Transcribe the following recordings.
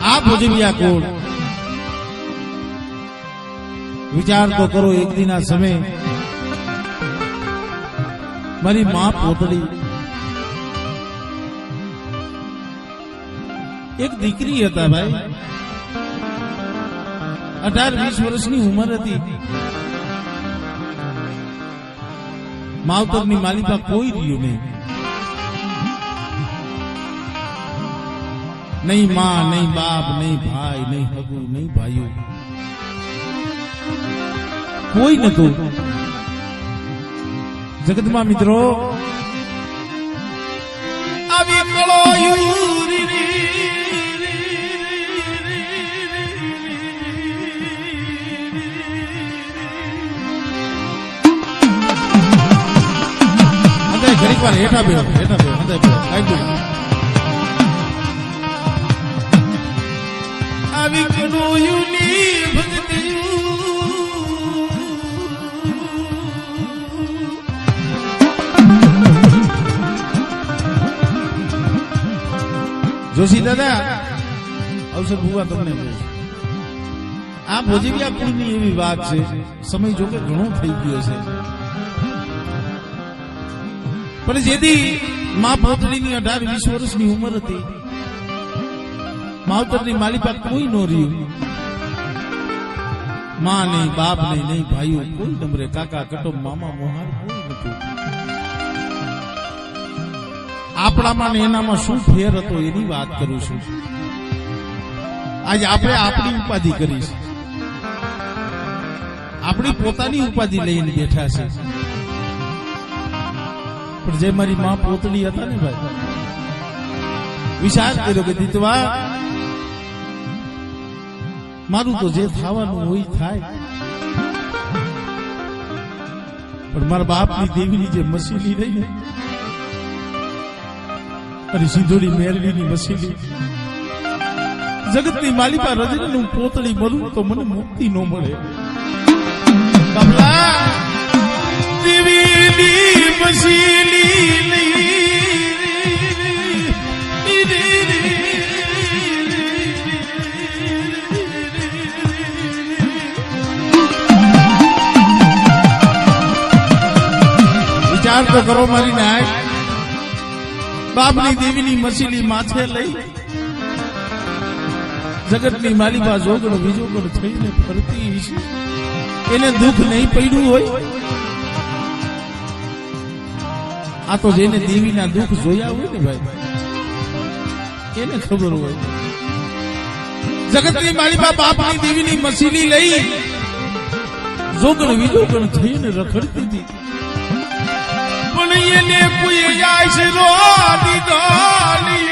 આ ભોજવિયા કોણ? વિચાર તો કરો, એક દિન આ સમય મારી માં પોતળી એક દીકરી હતા ભાઈ, 18-20 વર્ષની ઉંમર હતી. માવતરની માલિકા કોઈ રહ્યું નહીં, નહીં માં, નહીં બાપ, નહીં ભાઈ, નહીં હગુ, નહીં ભાઈઓ, કોઈ નતું જગતમાં. મિત્રો આવી કળો ઘડીક વાર હેઠા બેઠો કઈ આવી કળોયુની ભક્તિ જોશી દાદા અવસર ભૂવા તમને આ ભોજવિયા કુળની એવી વાત છે. સમય જોકે ઘણો થઈ ગયો છે, પણ જેથી મા પોતળીની 18-20 વર્ષની ઉંમર હતી, માવતરની માલિકા કોઈ ન રહ્યું. માં નહીં, બાપ નહીં, નહીં ભાઈઓ કોઈ નમરે, કાકા કટો મામા મોહાર કોઈ નતું. આપણામાં ને એનામાં શું ફેર હતો એની વાત કરું છું. આજે આપણે આપણી ઉપાધિ કરીશ, આપણી પોતાની ઉપાધિ લઈને બેઠા છે. પણ જે મારી માં પોતળી હતા ને ભાઈ, વિચાર કર્યો કે દીતવા મારું તો જે થવાનું હોય થાય, પણ મારા બાપની દેવીની જે મસીલી રહી ને, અને સિંધોડી મેરડીની મસીલી, જગતની માલિકા રજનીનું પોતળી મરું તો મને મુક્તિ ન મળે. બાબલા દેવીની મસીલી વિચાર તો કરો મારી નાય, બાપની દેવીની મસીલી માથે લઈ જગતની માલિકા જોગણ વિજોગણ થઈને ફરતી છે. એને દુઃખ નહીં પડ્યું હોય? આ તો જેને દેવીના દુઃખ જોયા હોય ને ભાઈ, એને ખબર હોય. જગતની માલિકા બાપની દેવીની મસીલી લઈ જોગણ વિજોગણ થઈને રખડતી હતી, પણ એને કોઈ જાય છે રોડી દોલી.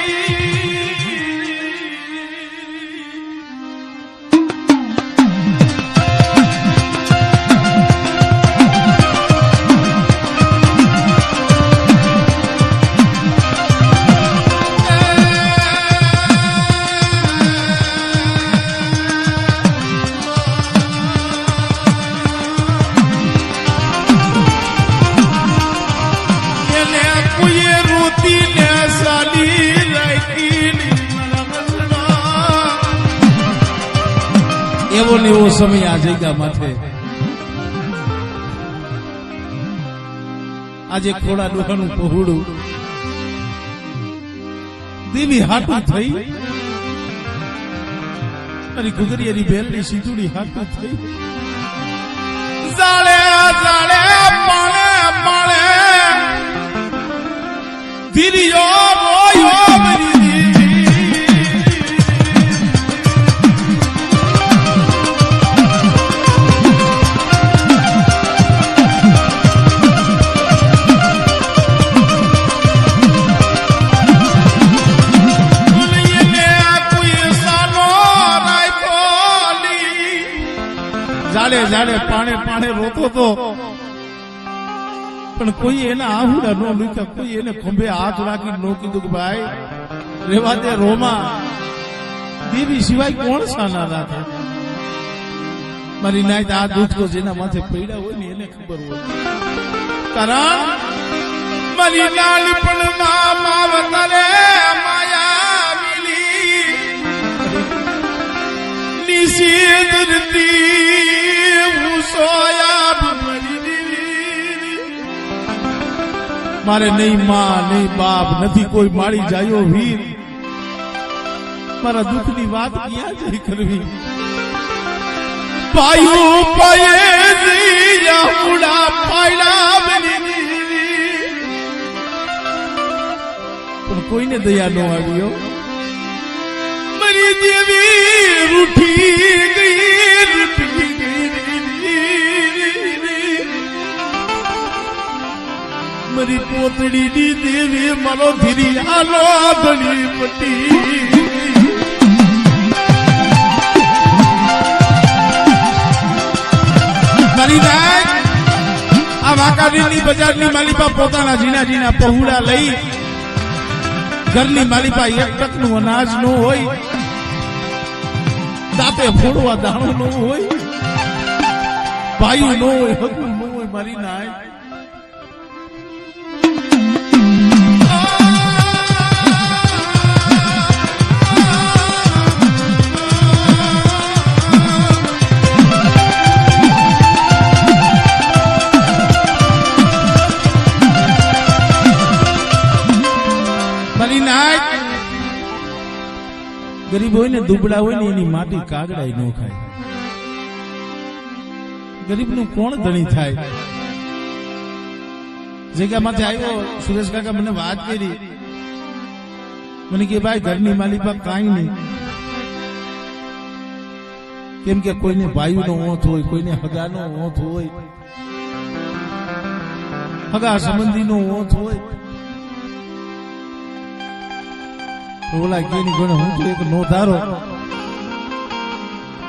એવો ને એવો સમય આ જગ્યા માથે આજે ખોડા ડોહાનું પહોળું દેવી હાટું થઈ, અને ગુગરિયાની બેલની સિંધુડી હાટું થઈ. જાળે જાળે પાણે પાણે ધીરિયો રોયો જાડે પાણે પાણે રોતો તો, પણ કોઈ એના આહુડા ન લૂક્યા, કોઈ એને ખંભે હાથ રાખી ન કીધું કે ભાઈ રેવા દે રોમા, દેવી સિવાય કોણ સાના રાખે. મારી નાયત આ દુઃખ તો જેના માથે પડ્યા હોય ને એને ખબર હોય. કારણ મારી નાનપણમાં માવતરે માયા મિલી મારે નહીં માં નહીં બાપ નથી કોઈ મારી જાયો વીર મારા દુઃખની વાત ક્યાં જઈ કરવી પાયો પાયે જીયા મુડા પાયલા બની પણ કોઈને દયા ન આવ્યો મારી દેવી રૂઠી ગઈ મારી પોતડીની દેવી મારો ધીરી આલો ધણી પટી આ વાંકાનેરની બજારની માલિપા પોતાના ઝીણા ઝીણા પહોળા લઈ ઘરની માલિપા એક ટકનું અનાજ નો હોય દાંતે ફોડવા દાણો નો હોય ભાઈ નો હોય હગું નો હોય મારી નાય ગરીબ હોય ને દુબળા હોય ને એની માટી કાગડાય ન ખાય ગરીબ નું કોણ ધણી થાય જગ્યામાંથી આવ્યો સુરેશ કાકા મને વાત કરી મને કે ભાઈ ઘરની માલિપા કાંઈ નહીં કેમ કે કોઈને ભાઈ નો ઓથ હોય કોઈને હગા નો ઓથ હોય હગા સંબંધી નો ઓથ હોય ઓલા કેની ગણે હું તો એક નો ધારો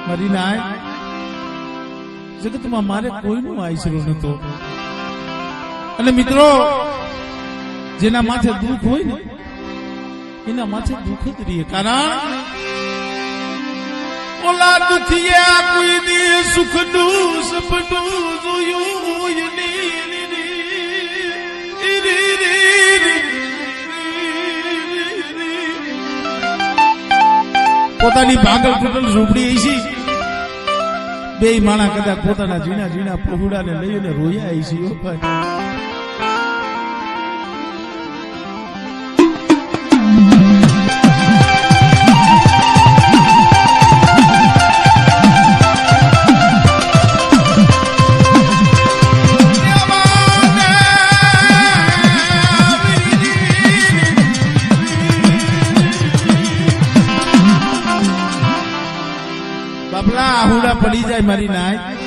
મારી નાય જગતમાં મારે કોઈનો આશરો નતો અને મિત્રો જેના માથે દુઃખ હોય ને એના માથે દુઃખ જ રહે કારણ ઓલા દુખિયા કોઈ દી સુખનું સપનું જોયું પોતાની ભાગલ ટૂટલ ઝૂંપડી છે બે માણા કદાચ પોતાના ઝીણા ઝીણા પહોળાને લઈને રોયા છે આહુડા પડી જાય મારી નાય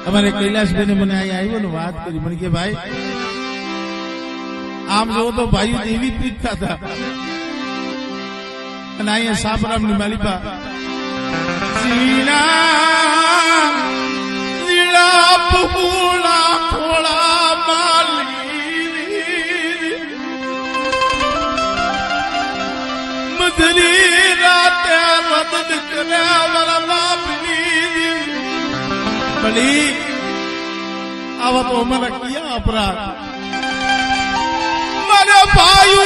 અમારે કૈલાસભાઈ મને અહીંયા આવ્યો ને વાત કરી મને કે ભાઈ આમ જો તો ભાઈઓ એવી જ પીઠતા હતા અને અહીંયા સાપરામની માલિપા મધરી રાતે મદદ કર્યા મારા બાપની ભલી આવા તો અમારા ક્યાં અપરાધ મારા ભાઈઓ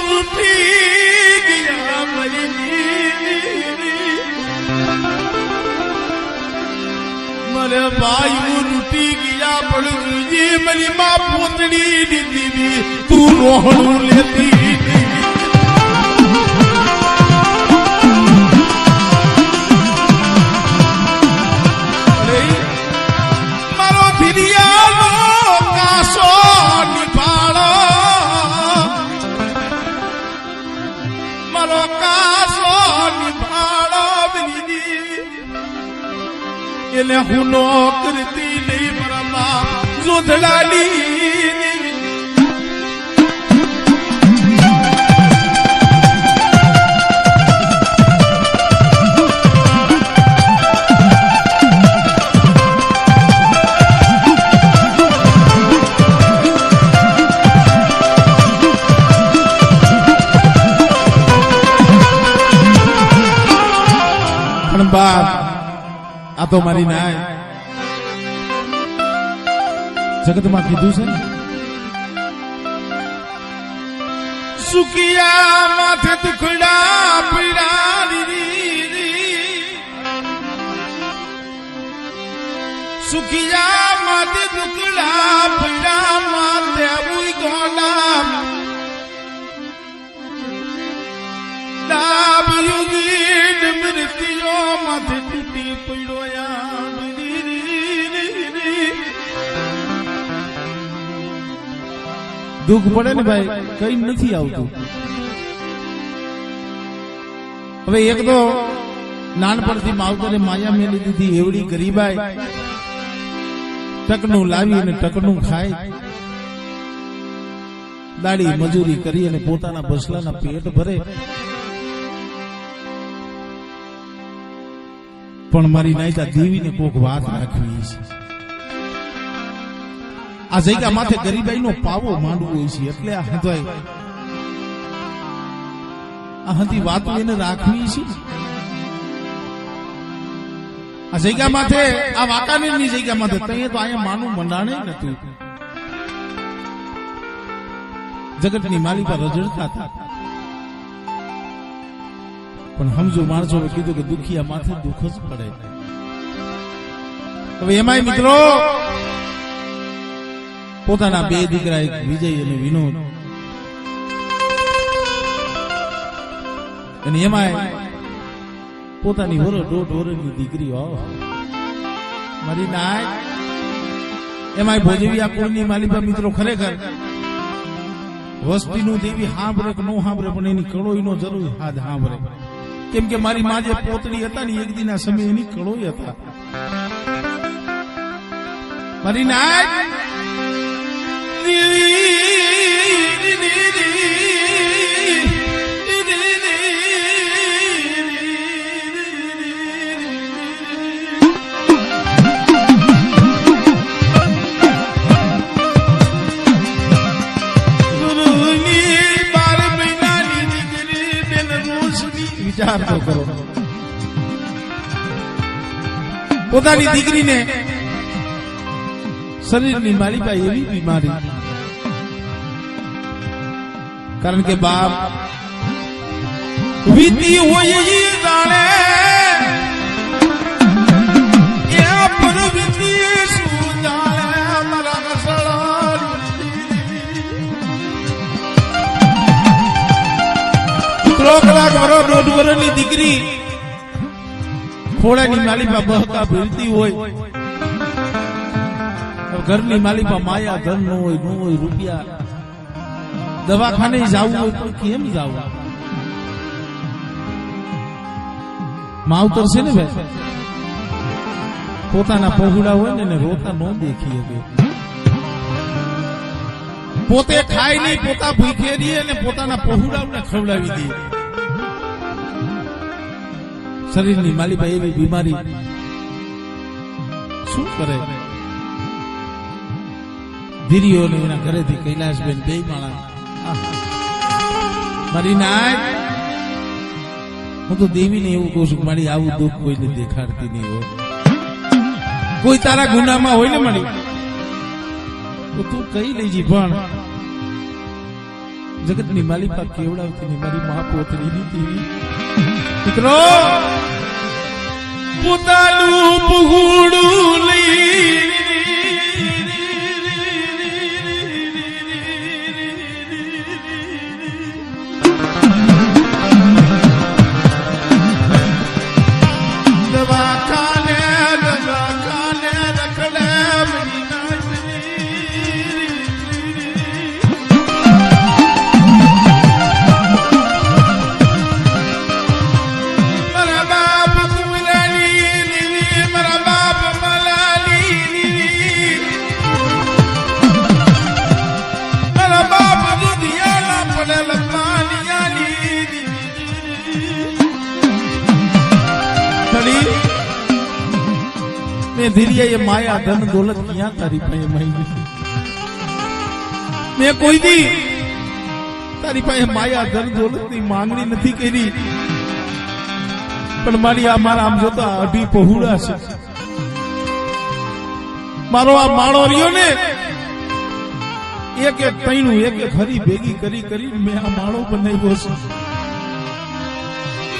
રૂઠી ગયા મારા ભાઈઓ રૂઠી ગયા પણ જે મારી માં પોતડી દીધી તું રોહણું લેતી એને હું નો કરતી નહીં મારા બાપ જોધલાની પણ બાપ આ તો મારી નાય જગતમાં કીધું છે ને સુકિયા માથે દુખડા પીડા સુકિયા માથે દુખડા પીડા માથે અબુઈ ગોલા ડાબયુગીડ મૃત્યો માથે તૂટી પડ્યો દુઃખ પડે ને ભાઈ કઈ નથી આવતું. હવે એક તો નાનપણથી માવતરે માયા મેલી દીધી એવડી ગરીબાઈ ટકનું લાવી અને ટકનું ખાય દાડી મજૂરી કરી અને પોતાના બસલાના પેટ ભરે પણ મારી નાયતા દેવીને કોક વાત રાખવી છે. આ જગ્યા માથે ગરીબાઈ નો પાવો માંડવો હોય છે એટલે આ હંધાય આ હંધી વાતો એને રાખવી છે. આ જગ્યા માથે આ વાંકાનેરની જગ્યા માથે તઈએ તો અહીંયા માનું મંડાણે નતું. જગતની માલી પર રજડતા હતા પણ સમજો માણસો કીધું કે દુખિયા માથે દુઃખ જ પડે. હવે એમાંય મિત્રો પોતાના બે દીકરા એક વિજય અને વિનોદ અને એમાંય પોતાની દોઢ વર્ષની દીકરી મારી નાય એમાંય ભોજવી આ કોઈની માલિકા મિત્રો ખરેખર વસ્તીનું દેવી હાંભરે કે નો હાંભરે પણ એની કળોઈ નો જરૂર હાથ હાંભરે. કેમ કે મારી માં જે પોતડી હતા ને એક દિના સમય એની કળોઈ હતા. મારી નાય વિચાર તો કરો પોતાની દીકરીને શરીરની માલિકા એવી બીમારી કારણ કે બાપ વીતી હોય એ જાણે એ પર વીતી શું જાણે મારા રસડા કલાક વરો દોઢ વર્ષની દીકરી ખોળાની માલિકા બહકા ભીલતી હોય ઘરની માલિકા માયા ધન નો હોય નો હોય રૂપિયા દવાખાને જવું હોય તો કેમ જવું માવતર છે ને ભાઈ પોતાના પહોળા હોય ને રોતા નો દેખી શકે પોતે ખાય નહીં પોતા ભૂખે દે અને પોતાના પહોળાઓને ખવડાવી દે. શરીરની માલિકા એવી બીમારી શું કરે ધીરીઓને એના ઘરેથી કૈલાસબેન બે માળા મારી નાય હું તો દેવીને એવું કહું છું મારી આવું દુઃખ કોઈને દેખાડતી નહીં હોય. કોઈ તારા ગુનામાં હોય ને મળી તો તું કઈ લેજી પણ જગતની માલિકા કેવડાવતી મારી મહાપોતરી દેવી મિત્રો પોતાનું પહોળું લઈ ધીરે એ માયા ધન દોલત ક્યાં તારી પાસે મળી મેં કોઈ દી તારી પાસે માયા ધન દોલત ની માંગણી નથી કરી પણ મારી આ મારા આમ જોતા અઢી પહોળા છે. મારો આ માળો રહ્યો ને એક એક તૈણું એક એક હરી ભેગી કરી કરી મેં આ માળો બનાવ્યો છે.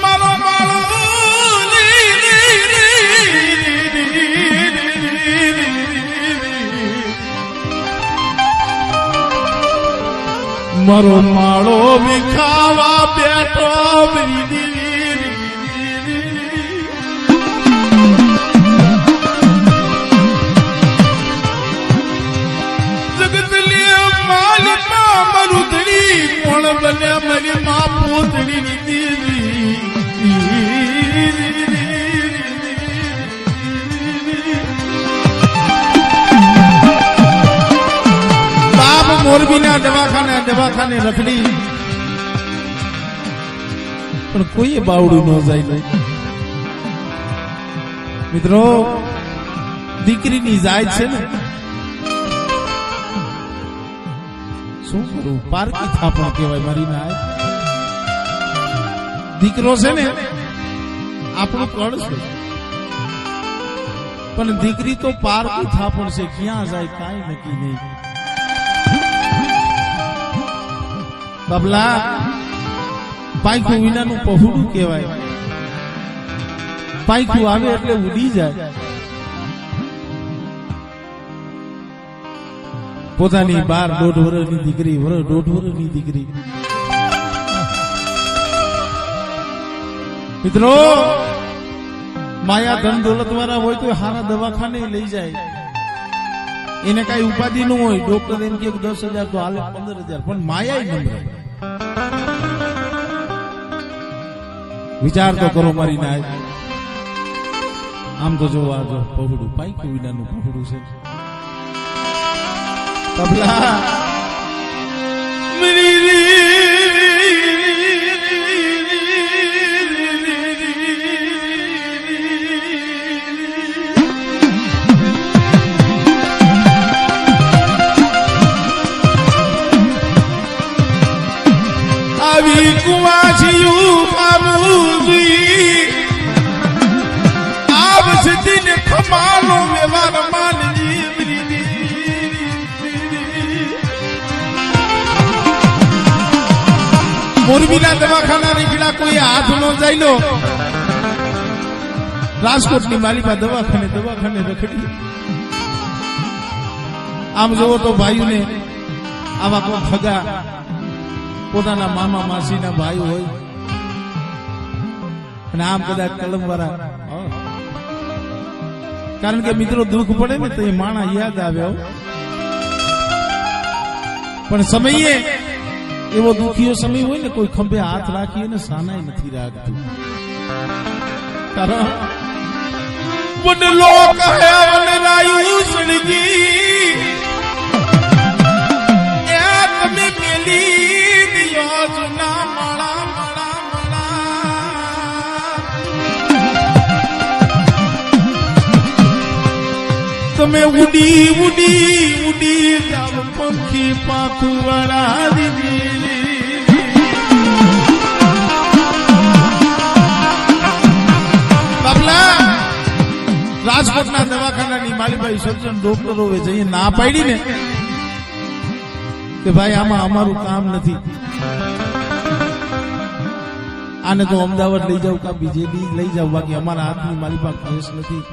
મારો માળો મારો માળો વિખાવા બેઠો જગત લે માલિકા મરુદડી કોણ બને મારી મા પોતડી દીદી મોરબીના દવાખાને રખડી પણ કોઈ બાવડું ન જાય નહીં. મિત્રો દીકરીની જાય છે ને શું કરું પારકી થાપણ કહેવાય મારી ના. દીકરો છે ને આપણું કળ છે પણ દીકરી તો પારકી થાપણ છે, ક્યાં જાય કાંઈ નક્કી નહીં. બાબલા પાયખું વિનાનું પહોળું કહેવાય. પાયખું આવે એટલે ઉડી જાય. પોતાની 12 વર્ષની દીકરી 1.5 વર્ષની દીકરી મિત્રો માયા ધન દોલત વાળા હોય તો હારા દવાખાને લઈ જાય. એને કઈ ઉપાધિ ન હોય. ડોક્ટર એમ કે 10,000 તો હાલે 15,000 પણ માયા નંબર. વિચાર તો કરો મારી ના. આમ તો જોવા જો પહોળું પાયખું વિનાનું પહોળું છે. તબલા આવી કુવાશિયું પામુજી આવ સિદ્ધિને ખમાલો વ્યવહાર માનજી. મોરબીના દવાખાના નીકળ્યા કોઈ હાથ નો જાયલો. રાજકોટની માલિકા દવાખાને રખડી. આમ જોવો તો ભાઈઓને આવા કોઈ ખગા પોતાના મામા માસીના ભાઈ હોય અને આમ કદાચ કલમ વાળા. કારણ કે મિત્રો દુઃખ પડે ને તો એ માણા યાદ આવ્યો. પણ સમયે એવો દુખીયો સમય હોય ને કોઈ ખંભે હાથ રાખી ને સાનાય નથી રાખતું. કારણ વડલો કહે વનરાયું સળગી એ તમે મેલી દિયો જુના માળા માળા માળા. તમે ઉડી ઉડી ઉડી જાવ પંખી પાખું વાળા દીદી. રાજકોટના દવાખાનાની માલીબાઈ સર્જન ડોક્ટરોએ જઈએ ના પાડી ને કે ભાઈ આમાં અમારું કામ નથી, આને તો અમદાવાદ લઈ જાવ કા બીજે બી લઈ જાવ, બાકી અમારા હાથની માલીબા કેસ નથી.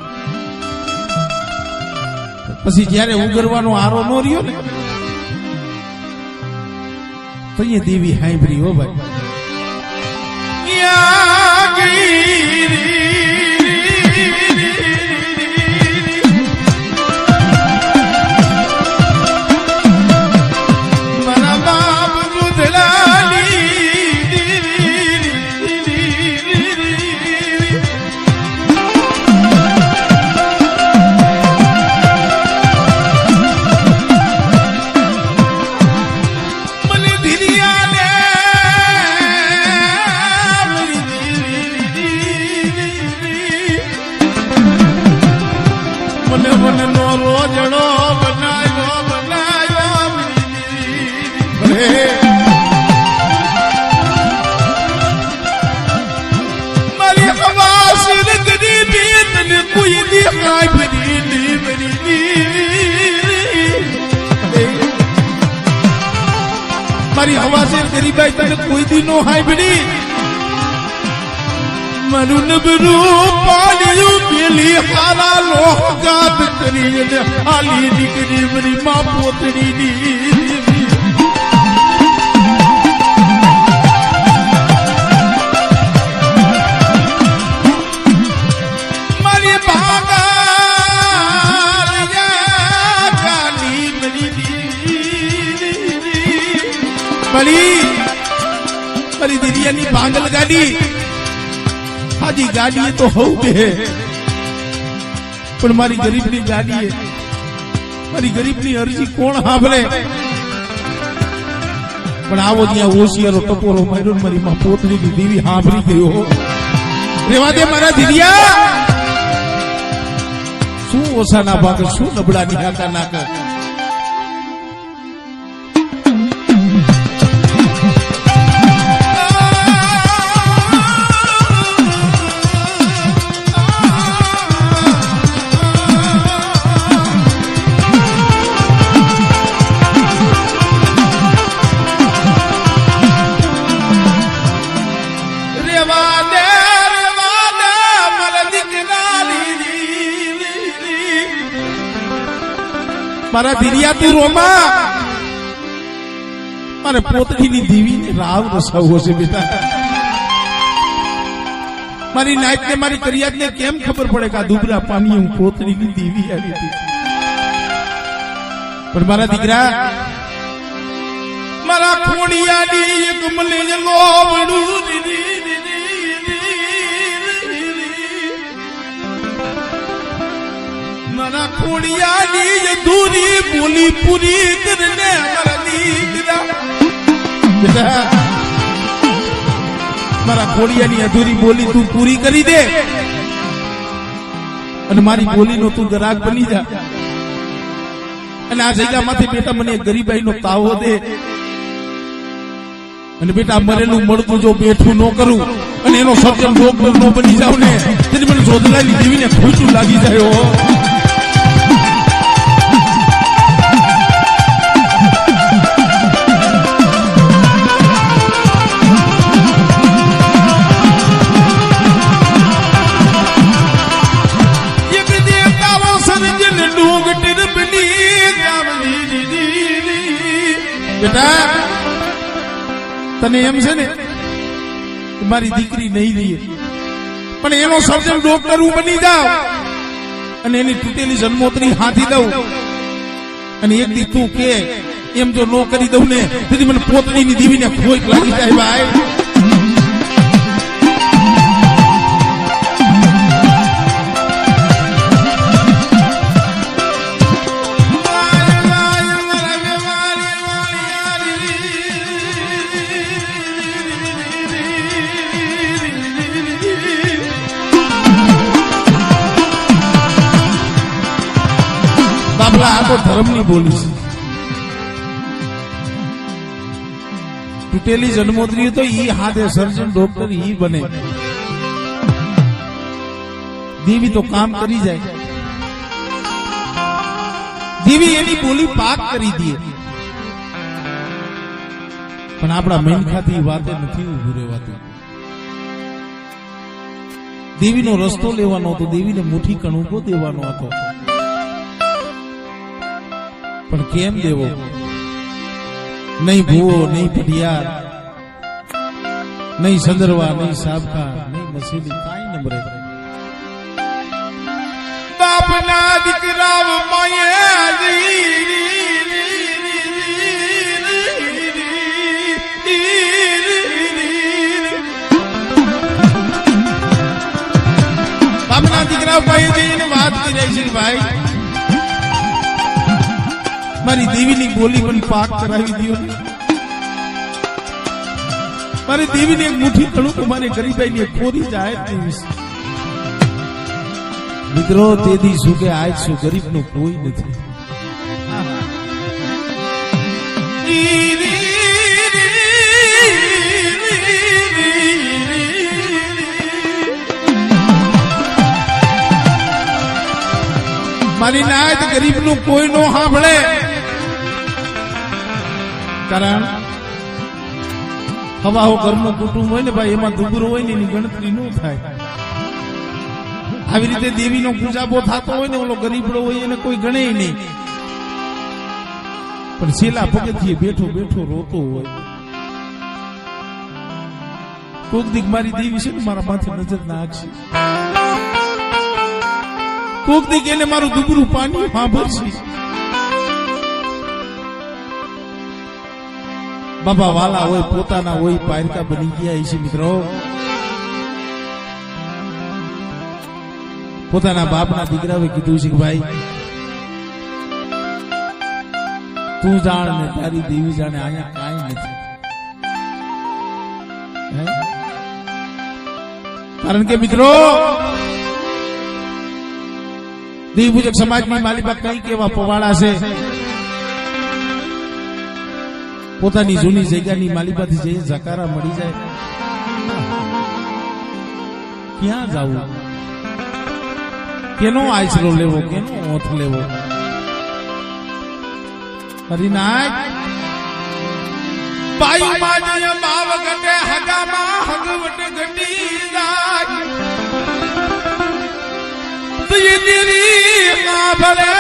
પછી જયારે ઉગરવાનો આરો નો રહ્યો ને તો એ દેવી હાંભરી હો ભાઈ. મારી હવા છે ગરીબાઈ તને કોઈ દી નો હાંભળી મારું નબરું પાડ્યું પેલી હારા લોહગાત કરીને હાલી નીકળી મારી માં પોતડીની મારી દિરિયાની ભાંગલ ગાડી હાજી ગાડી તો હોવ બે પણ મારી ગરીબની ગાડી મારી ગરીબની અરજી કોણ સાંભળે પણ આવો ત્યાં ઓશિયારો ટપોરો માર્યો મારી માં પોતરીની દેવી સાંભળી ગયો રેવા દે મારા દિરિયા શું ઓછા ના ભાગ શું નબળાની હાકા ના કર મારા દિરિયા તું રોમા મારે પોતડીની દેવીને રાવ રસાવો છે બેટા મારી નાયક ને મારી કરિયાત ને કેમ ખબર પડે કે આ દુબરા પાણી હું પોતડીની દેવી આવી હતી પણ મારા દીકરા મારા ખોડિયાની એક મને લોબડું મારા ખોડિયાની અધૂરી બોલી પૂરી કરીને મારા દીકરા મારા ખોડિયાની અધૂરી બોલી તું પૂરી કરી દે અને મારી બોલીનો તું ગ્રાહક બની જા અને આ જગ્યામાંથી બેટા મને ગરીબાઈનો તાવો દે અને બેટા મરેલું મળતું જો બેઠું ન કરું અને એનો સર્જન રોગ ન બની જાવ ને તેથી મને જોધલાની દેવીને ખોટું લાગી જાય બેટા તને એમ છે ને મારી દીકરી નહીં રહી પણ એનો સર્જન ડોક્ટર હું બની જાઉં અને એની તૂટેલી જન્મોત્રી હાથી દઉં અને એક દી તું કે એમ જો નો કરી દઉં ને તેથી મને પોતડીની દેવીને ખોટ લાગી જાય ભાઈ આ તો ધર્મની બોલી છે તૂટેલી જન્મોત્રી તો ઈ હાથે સર્જન ડોક્ટર ઈ બને દેવી તો કામ કરી જાય દેવી એની બોલી પાક કરી દે પણ આપણા મનખાથી વાતે નથી ઉભું રહેવાતું દેવીનો રસ્તો લેવાનો હતો દેવીને મુઠ્ઠી કણુકો દેવાનો હતો પણ કેમ દેવો નહીં ભૂવો નહીં પઢિયાર નહીં સંદરવા નહીં સાબકા નહીં મસીલી કાંઈ નંબરે બાપના દીકરા બાપના દીકરા ભાઈ જઈને વાત કરી છે ભાઈ મારી દેવીની બોલી પણ પાક કરાવી દો મારી દેવીની એક મુઠ્ઠી કણુક મારી ગરીબાઈની ખોરી જાય મિત્રો તેથી શું કે આજ શું ગરીબનું કોઈ નથી મારી નાયત ગરીબનું કોઈ નો સાંભળે કારણ હવાહો ઘરનું કુટુંબ હોય ને ભાઈ એમાં દુબરો હોય ને એની ગણતરી ન થાય. આવી રીતે દેવીનો પૂજાબો થતો હોય ને ઓલો ગરીબડો હોય એને કોઈ ગણે નહીં, પણ છેલ્લા પગથિયે બેઠો બેઠો રોતો હોય. કોક દીક મારી દેવી છે ને મારા માથે નજર નાખશે, કોક દીક એને મારું દુબરું પાણી સાંભળશે. બાબા વાલા હોય પોતાના હોય પારકા બની ગયા છે મિત્રો. પોતાના બાપના દીકરાએ કીધું છે કે ભાઈ તું જાણ ને તારી દેવી જાણે, અહીંયા કાંઈ નથી. કારણ કે મિત્રો દેવ પૂજક સમાજની માલિકા કઈ કેવા પવાડા છે. પોતાની જૂની જગ્યાની માલિકાથી જે જકારા મળી જાય ક્યાં જવું, કેનો આશરો લેવો, કેનો ઓથ લેવો. હરિનાથ બાયુ માજ્ય બાવ ગટે હગામાં હગવટ ગટી જાય તો એ દીરી કા ભલે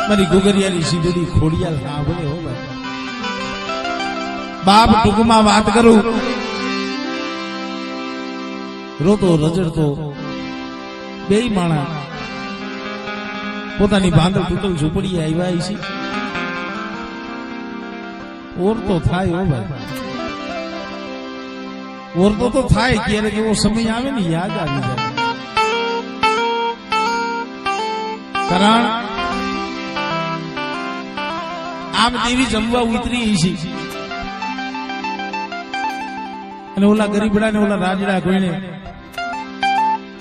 મારી ગુગરિયાની સીધડી ખોડિયાલ સાંભળે હો ભાઈ. બાપ ટૂંકમાં વાત કરું, રોતો રજડતો બેય માણા પોતાની બાંધલ તૂટલ ઝૂંપડી આવ્યા છે. ઓરતો થાય હો ભાઈ, ઓરતો તો થાય ક્યારેક એવો સમય આવે ને યાદ આવી જાય. કારણ આમ દેવી જમવા ઉતરી છે અને ઓલા ગરીબડા ને ઓલા રાજડા કોઈને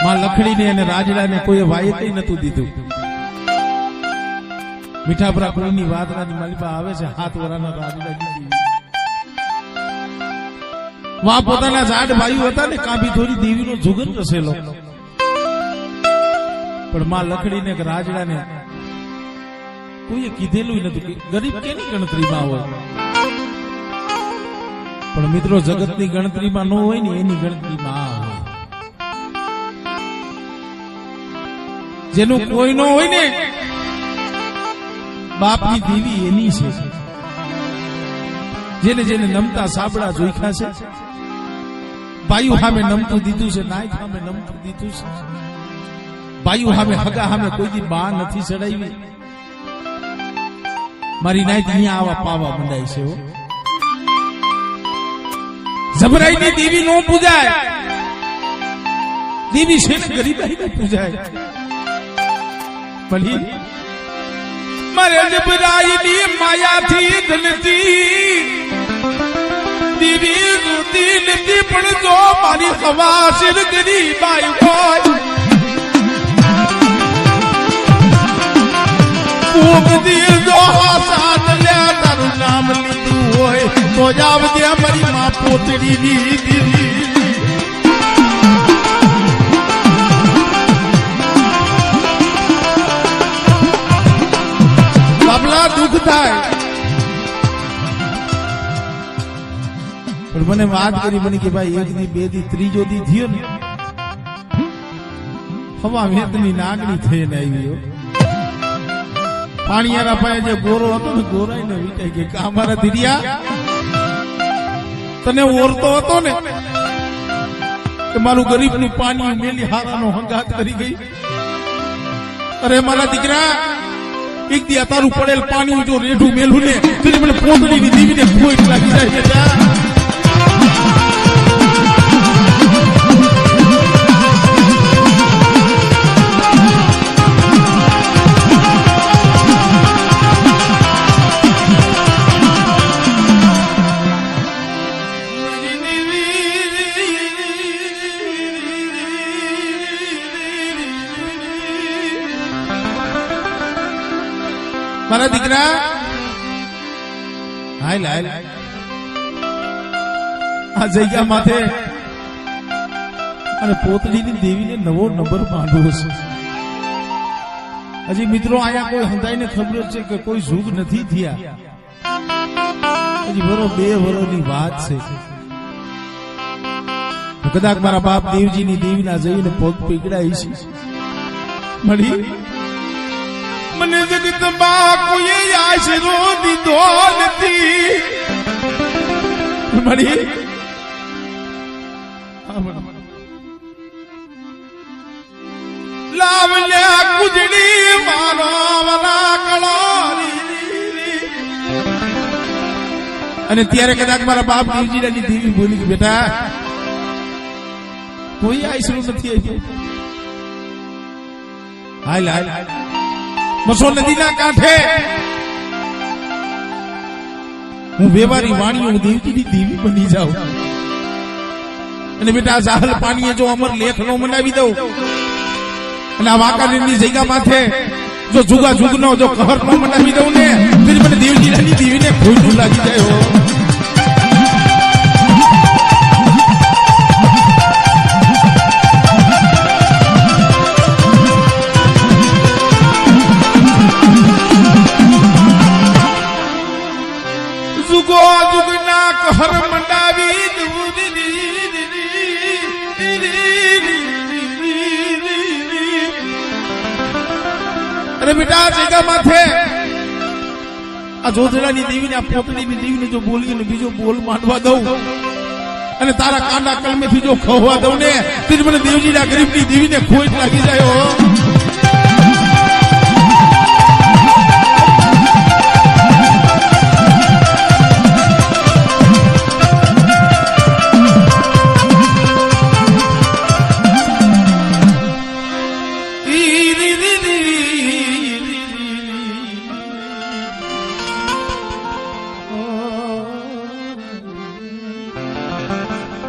માં લખડીને અને રાજડાને કોઈ વાય કઈ નતું દીધું. મીઠાપરા કોઈની વાત રાની માલિકા આવે છે, હાથ વરાના રાજડા દીધી. વા પોતાના ઝાડ ભાઈઓ હતા ને કાંભી થોડી દેવીનો જુગર રસેલો, પણ માં લખડીને કે રાજડાને કોઈએ કીધેલું નતું કે ગરીબ કેની ગણતરીમાં હોય. પણ મિત્રો જગતની ગણતરીમાં ન હોય ને એની ગણતરીમાં આ હોય. જેનું કોઈ ન હોય ને બાપની દેવી એની છે. જેને જેને નમતા સાબડા જોઈખા છે, બાયુ સામે નમતું દીધું છે, નાય સામે નમતું દીધું છે. બાયુ સામે હગા સામે કોઈ દી બા નથી ચડાવી. મારી નાય અહીંયા આવા પાવા બંધાય છે. જબરાઈની દેવી નો પૂજાય, દેવી છે ને ગરીબાઈ પૂજાય. ભલી મારે જબરાઈની માયાથી ધનતી દેવી જોતી નથી, પણ જો મારી હવા શિર ગરીબાઈ હોય જો સાથ લે તારું નામ લીધું હોય તો જાવજે મારી માં પોતડી દીધી. બાબલા દુઃખ થાય, પણ મને વાત કરી મને કે ભાઈ એક દી બે દી ત્રીજો દી થયો ને હવા વેતની નાગણી થઈને આવી. પાણીયારા પાસે જે ગોરો હતો ને ગોરાઈ ને વિચાઈ કે અમારા ધીરિયા તને ઓરતો હતો ને કે મારું ગરીબ નું પાણી મેલી હારાનો હંગાત કરી ગઈ. અરે મારા દીકરા એક દી તારું પડેલ પાણી જો રેઢું મેલું ને તો મને પોતડી ની દીવીને ખોટ લાગી જાય છે. મારા દીકરા હાલ હાલ આ જગ્યા માથે અને પોતડીની દેવીને નવો નંબર માંડવો છે. હજી મિત્રો આયા કોઈ હંધાઈને ખબર છે કે કોઈ જુગ નથી થયા. હજી બરો 2 વર્ષની વાત છે. કદાચ મારા બાપ દેવજીની દેવીના જઈને પગ પીગડાઈ છે. મળી મને જગતમાં કોઈ આશરો દીધો નથી. મળી લાવલ્યા કુજડી મારો વાલા કળારી. અને ત્યારે કદાચ મારા બાપ દેવજીની દેવી બોલી કે બેટા કોઈ આશરો નથી આવ્યો. હાલ હાલ મસો નદીના કાંઠે હું વેવારી વાણીઓ દેવજીની દેવી બની જાઉં. અને બેટા જાહલ પાણીએ જો અમર લેખ નો મનાવી દઉં અને આ વાંકાનેરની જગ્યા માથે જો જુગા જુગનો જો કહર નો મનાવી દઉં ને તો મને દેવજીની દેવીને ખોટું લાગી જાય. હો જુગો જુગના કહર મંડાવી અરે બેટા જગ્યા માથે આ જોધડાની દેવીને આ પોતડીની દેવીને જો બોલીને બીજો બોલ માંડવા દઉં અને તારા કાંડા કલમેથી જો ખવવા દઉં ને તો મને દેવજીના ગરીબની દેવીને ખોટ લાગી જાય. હો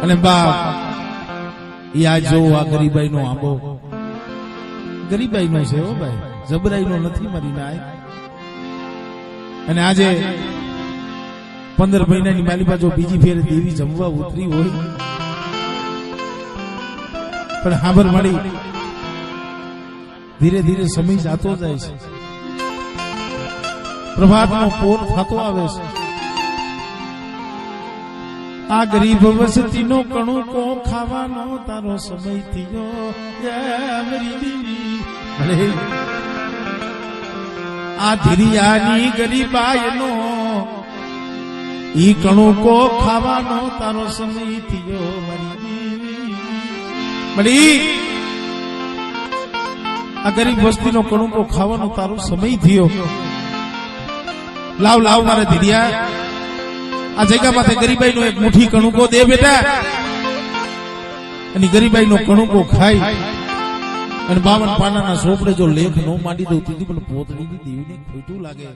અને બાપ યા જો આ ગરીબાઈ નો આંબો ગરીબાઈ નો છે. હો ભાઈ જબરાઈ નો નથી મારી નાય. અને આજે 15 મહિનાની માલિકા જો બીજી ફેર દેવી જમવા ઉતરી હોય પણ હાબર મળી ધીરે ધીરે સમય જાતો જાય છે. પ્રભાતનો પોર થતો આવે છે. આ ગરીબ વસતીનો કણુકો ખાવાનો તારો સમય થયો. આ ધીરિયાની ગરીબાઈનો ઈ કણુકો ખાવાનો તારો સમય થયો. મળી આ ગરીબ વસ્તીનો કણુકો ખાવાનો તારો સમય થયો. લાવ લાવ મારા ધીરિયા આ જગ્યા માથે ગરીબાઈ નો એક મુઠ્ઠી કણુકો દે બેટા. અને ગરીબાઈ નો કણુકો ખાઈ અને 52 પાનાના સોપડે જો લેખ નો માંડી દઉં તેથી પણ પોતડીની દેવીને ખોટું લાગે.